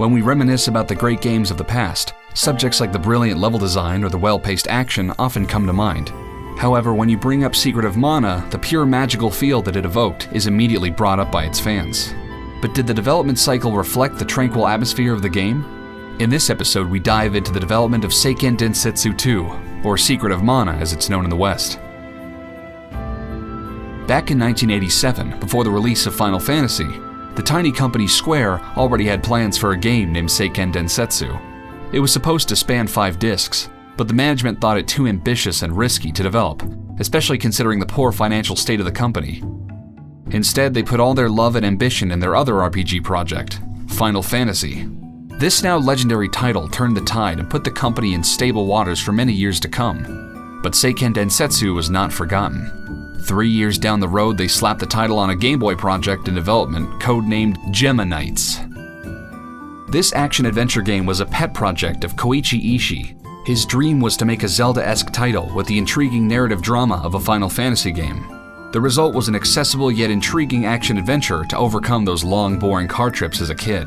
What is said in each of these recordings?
When we reminisce about the great games of the past, subjects like the brilliant level design or the well-paced action often come to mind. However, when you bring up Secret of Mana, the pure magical feel that it evoked is immediately brought up by its fans. But did the development cycle reflect the tranquil atmosphere of the game? In this episode, we dive into the development of Seiken Densetsu 2, or Secret of Mana as it's known in the West. Back in 1987, before the release of Final Fantasy, the tiny company Square already had plans for a game named Seiken Densetsu. It was supposed to span 5 discs, but the management thought it too ambitious and risky to develop, especially considering the poor financial state of the company. Instead, they put all their love and ambition in their other RPG project, Final Fantasy. This now legendary title turned the tide and put the company in stable waters for many years to come. But Seiken Densetsu was not forgotten. 3 years down the road, they slapped the title on a Game Boy project in development, codenamed Gemma Knights. This action-adventure game was a pet project of Koichi Ishii. His dream was to make a Zelda-esque title with the intriguing narrative drama of a Final Fantasy game. The result was an accessible yet intriguing action-adventure to overcome those long, boring car trips as a kid.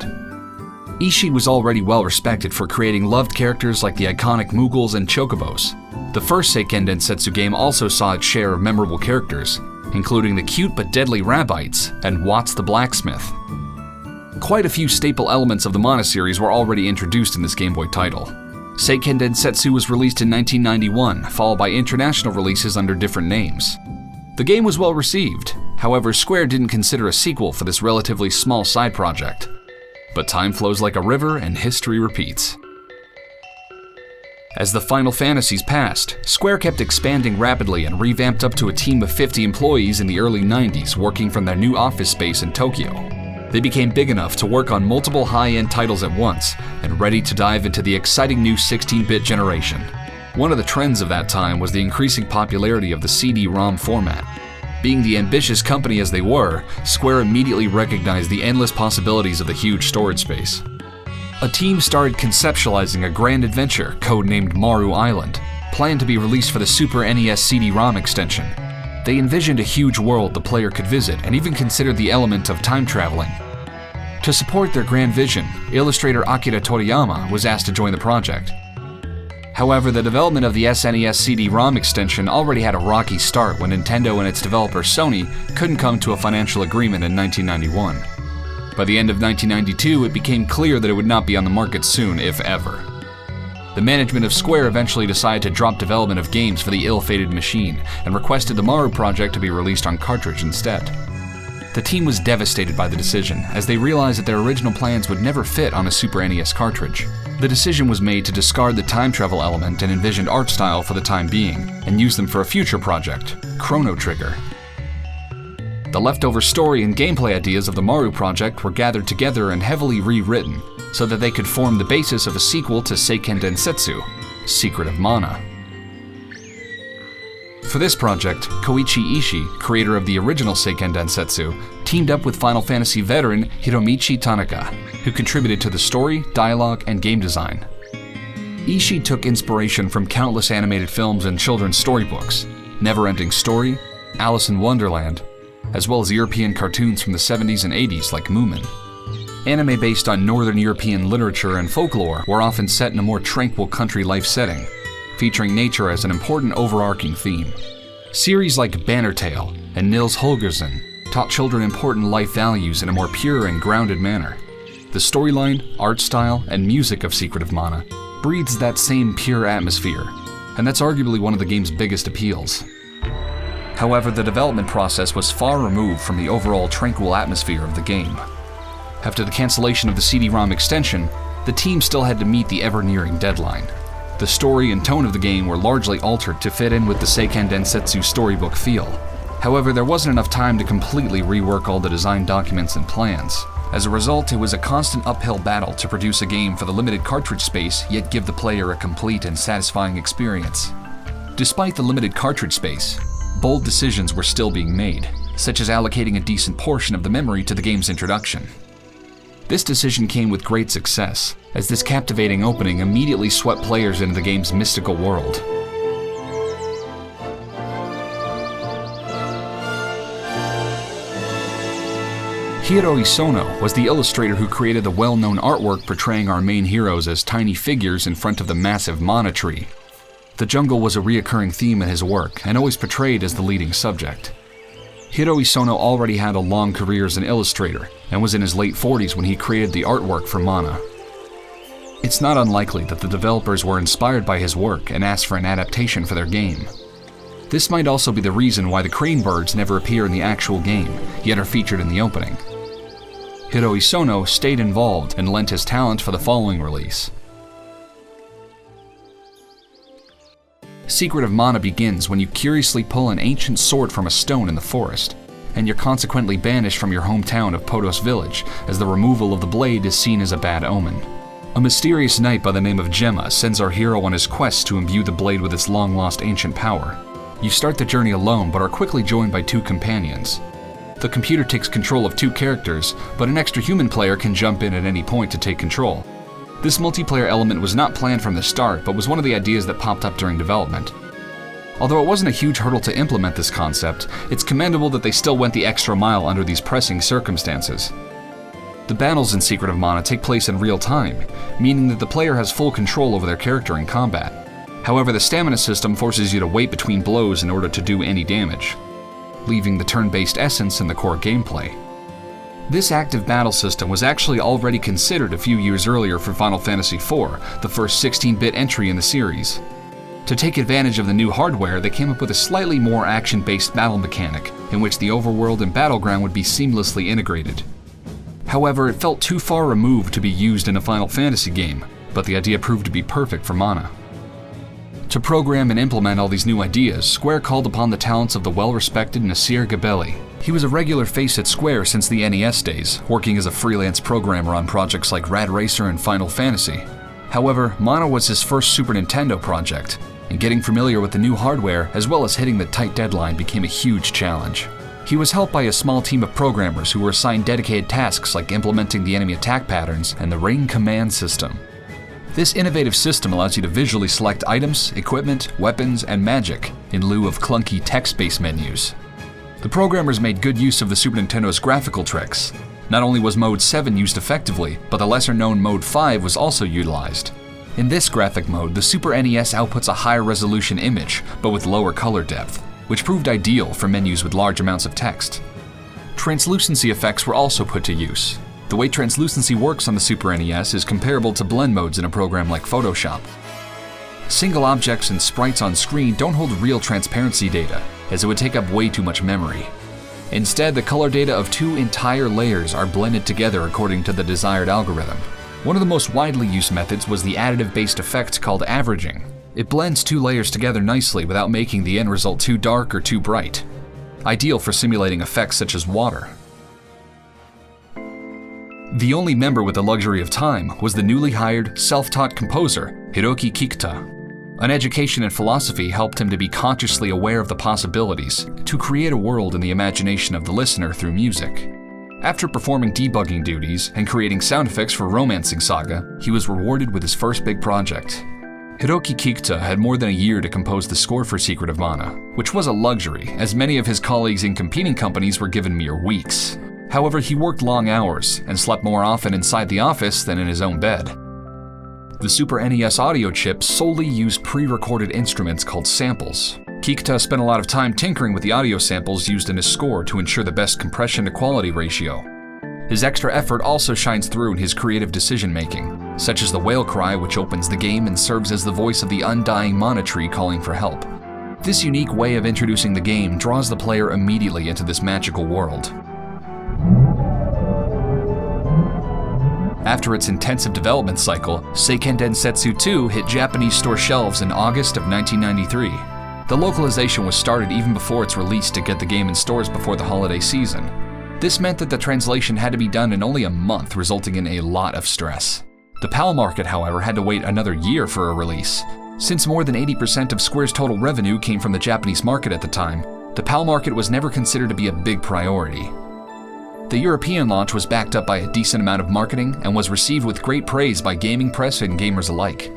Ishii was already well respected for creating loved characters like the iconic Moogles and Chocobos. The first Seiken Densetsu game also saw its share of memorable characters, including the cute but deadly Rabbites and Watts the Blacksmith. Quite a few staple elements of the Mana series were already introduced in this Game Boy title. Seiken Densetsu was released in 1991, followed by international releases under different names. The game was well received, however Square didn't consider a sequel for this relatively small side project. But time flows like a river and history repeats. As the Final Fantasies passed, Square kept expanding rapidly and revamped up to a team of 50 employees in the early 90s working from their new office space in Tokyo. They became big enough to work on multiple high-end titles at once and ready to dive into the exciting new 16-bit generation. One of the trends of that time was the increasing popularity of the CD-ROM format. Being the ambitious company as they were, Square immediately recognized the endless possibilities of the huge storage space. A team started conceptualizing a grand adventure codenamed Maru Island, planned to be released for the Super NES CD-ROM extension. They envisioned a huge world the player could visit and even considered the element of time traveling. To support their grand vision, illustrator Akira Toriyama was asked to join the project. However, the development of the SNES CD-ROM extension already had a rocky start when Nintendo and its developer Sony couldn't come to a financial agreement in 1991. By the end of 1992, it became clear that it would not be on the market soon, if ever. The management of Square eventually decided to drop development of games for the ill-fated machine and requested the Maru project to be released on cartridge instead. The team was devastated by the decision, as they realized that their original plans would never fit on a Super NES cartridge. The decision was made to discard the time travel element and envisioned art style for the time being, and use them for a future project, Chrono Trigger. The leftover story and gameplay ideas of the Maru project were gathered together and heavily rewritten, so that they could form the basis of a sequel to Seiken Densetsu, Secret of Mana. For this project, Koichi Ishii, creator of the original Seiken Densetsu, teamed up with Final Fantasy veteran Hiromichi Tanaka, who contributed to the story, dialogue, and game design. Ishii took inspiration from countless animated films and children's storybooks, Never-Ending Story, Alice in Wonderland, as well as European cartoons from the 70s and 80s like Moomin. Anime based on Northern European literature and folklore were often set in a more tranquil country life setting, featuring nature as an important overarching theme. Series like Banner Tale and Nils Holgersson taught children important life values in a more pure and grounded manner. The storyline, art style, and music of Secret of Mana breathes that same pure atmosphere, and that's arguably one of the game's biggest appeals. However, the development process was far removed from the overall tranquil atmosphere of the game. After the cancellation of the CD-ROM extension, the team still had to meet the ever-nearing deadline. The story and tone of the game were largely altered to fit in with the Seiken Densetsu storybook feel. However, there wasn't enough time to completely rework all the design documents and plans. As a result, it was a constant uphill battle to produce a game for the limited cartridge space, yet give the player a complete and satisfying experience. Despite the limited cartridge space, bold decisions were still being made, such as allocating a decent portion of the memory to the game's introduction. This decision came with great success, as this captivating opening immediately swept players into the game's mystical world. Hiro Isono was the illustrator who created the well-known artwork portraying our main heroes as tiny figures in front of the massive mana tree. The jungle was a reoccurring theme in his work and always portrayed as the leading subject. Hiro Isono already had a long career as an illustrator and was in his late 40s when he created the artwork for Mana. It's not unlikely that the developers were inspired by his work and asked for an adaptation for their game. This might also be the reason why the crane birds never appear in the actual game, yet are featured in the opening. Hiro Isono stayed involved and lent his talent for the following release. Secret of Mana begins when you curiously pull an ancient sword from a stone in the forest, and you're consequently banished from your hometown of Podos Village, as the removal of the blade is seen as a bad omen. A mysterious knight by the name of Gemma sends our hero on his quest to imbue the blade with its long-lost ancient power. You start the journey alone, but are quickly joined by 2 companions. The computer takes control of 2 characters, but an extra human player can jump in at any point to take control. This multiplayer element was not planned from the start, but was one of the ideas that popped up during development. Although it wasn't a huge hurdle to implement this concept, it's commendable that they still went the extra mile under these pressing circumstances. The battles in Secret of Mana take place in real time, meaning that the player has full control over their character in combat. However, the stamina system forces you to wait between blows in order to do any damage, leaving the turn-based essence in the core gameplay. This active battle system was actually already considered a few years earlier for Final Fantasy IV, the first 16-bit entry in the series. To take advantage of the new hardware, they came up with a slightly more action-based battle mechanic, in which the overworld and battleground would be seamlessly integrated. However, it felt too far removed to be used in a Final Fantasy game, but the idea proved to be perfect for Mana. To program and implement all these new ideas, Square called upon the talents of the well-respected Nasir Gabelli. He was a regular face at Square since the NES days, working as a freelance programmer on projects like Rad Racer and Final Fantasy. However, Mana was his first Super Nintendo project, and getting familiar with the new hardware as well as hitting the tight deadline became a huge challenge. He was helped by a small team of programmers who were assigned dedicated tasks like implementing the enemy attack patterns and the Rain Command system. This innovative system allows you to visually select items, equipment, weapons, and magic in lieu of clunky text-based menus. The programmers made good use of the Super Nintendo's graphical tricks. Not only was Mode 7 used effectively, but the lesser-known Mode 5 was also utilized. In this graphic mode, the Super NES outputs a higher resolution image, but with lower color depth, which proved ideal for menus with large amounts of text. Translucency effects were also put to use. The way translucency works on the Super NES is comparable to blend modes in a program like Photoshop. Single objects and sprites on screen don't hold real transparency data, as it would take up way too much memory. Instead, the color data of 2 entire layers are blended together according to the desired algorithm. One of the most widely used methods was the additive-based effect called averaging. It blends 2 layers together nicely without making the end result too dark or too bright, ideal for simulating effects such as water. The only member with the luxury of time was the newly hired, self-taught composer, Hiroki Kikuta. An education in philosophy helped him to be consciously aware of the possibilities, to create a world in the imagination of the listener through music. After performing debugging duties and creating sound effects for Romancing Saga, he was rewarded with his first big project. Hiroki Kikuta had more than a year to compose the score for Secret of Mana, which was a luxury, as many of his colleagues in competing companies were given mere weeks. However, he worked long hours and slept more often inside the office than in his own bed. The Super NES audio chip solely used pre-recorded instruments called samples. Kikuta spent a lot of time tinkering with the audio samples used in his score to ensure the best compression to quality ratio. His extra effort also shines through in his creative decision-making, such as the whale cry which opens the game and serves as the voice of the undying mana tree calling for help. This unique way of introducing the game draws the player immediately into this magical world. After its intensive development cycle, Seiken Densetsu 2 hit Japanese store shelves in August of 1993. The localization was started even before its release to get the game in stores before the holiday season. This meant that the translation had to be done in only a month, resulting in a lot of stress. The PAL market, however, had to wait another year for a release. Since more than 80% of Square's total revenue came from the Japanese market at the time, the PAL market was never considered to be a big priority. The European launch was backed up by a decent amount of marketing and was received with great praise by gaming press and gamers alike.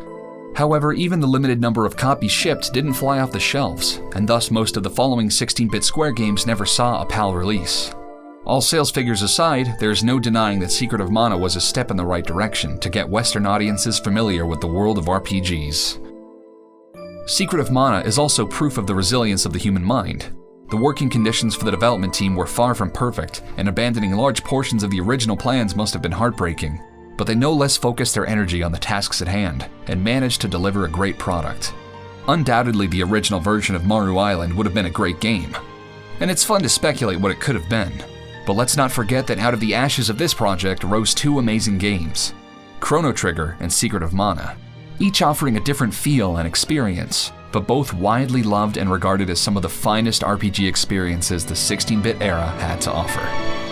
However, even the limited number of copies shipped didn't fly off the shelves, and thus most of the following 16-bit Square games never saw a PAL release. All sales figures aside, there's no denying that Secret of Mana was a step in the right direction to get Western audiences familiar with the world of RPGs. Secret of Mana is also proof of the resilience of the human mind. The working conditions for the development team were far from perfect, and abandoning large portions of the original plans must have been heartbreaking. But they no less focused their energy on the tasks at hand, and managed to deliver a great product. Undoubtedly, the original version of Maru Island would have been a great game. And it's fun to speculate what it could have been. But let's not forget that out of the ashes of this project rose two amazing games, Chrono Trigger and Secret of Mana, each offering a different feel and experience, but both widely loved and regarded as some of the finest RPG experiences the 16-bit era had to offer.